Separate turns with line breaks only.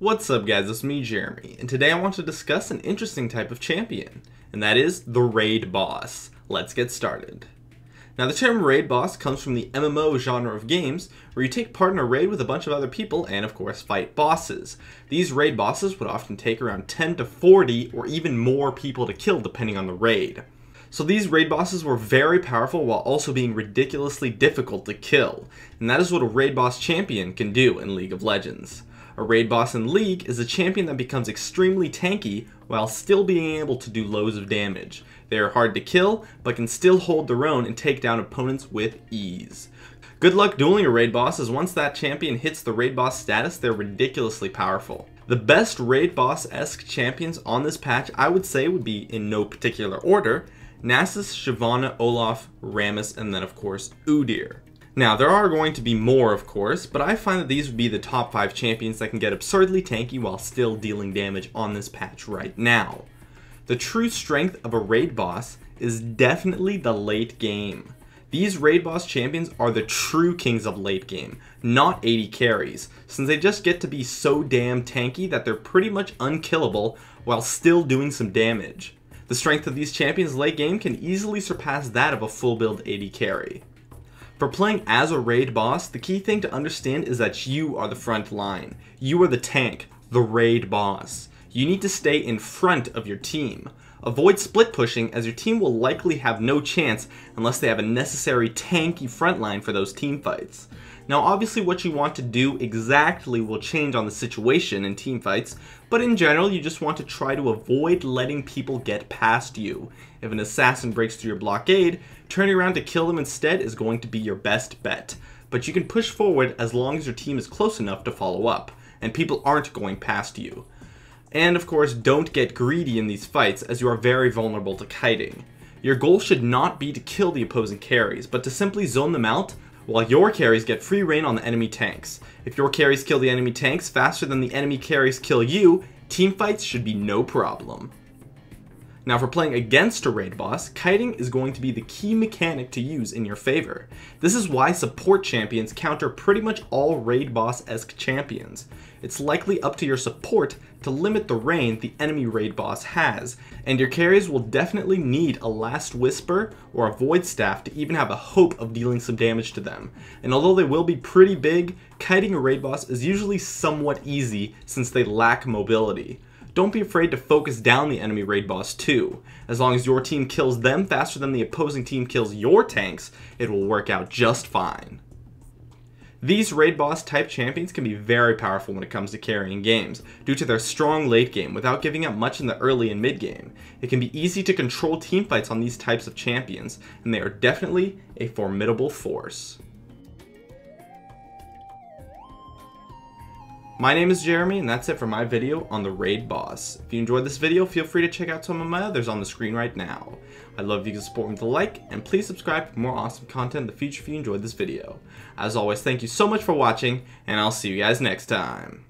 What's up guys, it's me Jeremy, and today I want to discuss an interesting type of champion, and that is the raid boss. Let's get started. Now the term raid boss comes from the MMO genre of games, where you take part in a raid with a bunch of other people and of course fight bosses. These raid bosses would often take around 10 to 40 or even more people to kill depending on the raid. So these raid bosses were very powerful while also being ridiculously difficult to kill, and that is what a raid boss champion can do in League of Legends. A raid boss in League is a champion that becomes extremely tanky while still being able to do loads of damage. They are hard to kill, but can still hold their own and take down opponents with ease. Good luck dueling a raid boss, as once that champion hits the raid boss status, they're ridiculously powerful. The best raid boss-esque champions on this patch I would say would be, in no particular order, Nasus, Shyvana, Olaf, Rammus, and then of course Udyr. Now, there are going to be more, of course, but I find that these would be the top 5 champions that can get absurdly tanky while still dealing damage on this patch right now. The true strength of a raid boss is definitely the late game. These raid boss champions are the true kings of late game, not AD carries, since they just get to be so damn tanky that they're pretty much unkillable while still doing some damage. The strength of these champions late game can easily surpass that of a full build AD carry. For playing as a raid boss, the key thing to understand is that you are the front line. You are the tank, the raid boss. You need to stay in front of your team. Avoid split pushing, as your team will likely have no chance unless they have a necessary tanky front line for those team fights. Now obviously what you want to do exactly will change on the situation in team fights, but in general you just want to try to avoid letting people get past you. If an assassin breaks through your blockade, turning around to kill them instead is going to be your best bet. But you can push forward as long as your team is close enough to follow up, and people aren't going past you. And of course, don't get greedy in these fights, as you are very vulnerable to kiting. Your goal should not be to kill the opposing carries, but to simply zone them out while your carries get free reign on the enemy tanks. If your carries kill the enemy tanks faster than the enemy carries kill you, teamfights should be no problem. Now for playing against a raid boss, kiting is going to be the key mechanic to use in your favor. This is why support champions counter pretty much all raid boss-esque champions. It's likely up to your support to limit the reign the enemy raid boss has, and your carries will definitely need a Last Whisper or a Void Staff to even have a hope of dealing some damage to them. And although they will be pretty big, kiting a raid boss is usually somewhat easy since they lack mobility. Don't be afraid to focus down the enemy raid boss too. As long as your team kills them faster than the opposing team kills your tanks, it will work out just fine. These raid boss type champions can be very powerful when it comes to carrying games, due to their strong late game without giving up much in the early and mid game. It can be easy to control teamfights on these types of champions, and they are definitely a formidable force. My name is Jeremy, and that's it for my video on the raid boss. If you enjoyed this video, feel free to check out some of my others on the screen right now. I'd love if you could support me with a like, and please subscribe for more awesome content in the future if you enjoyed this video. As always, thank you so much for watching, and I'll see you guys next time.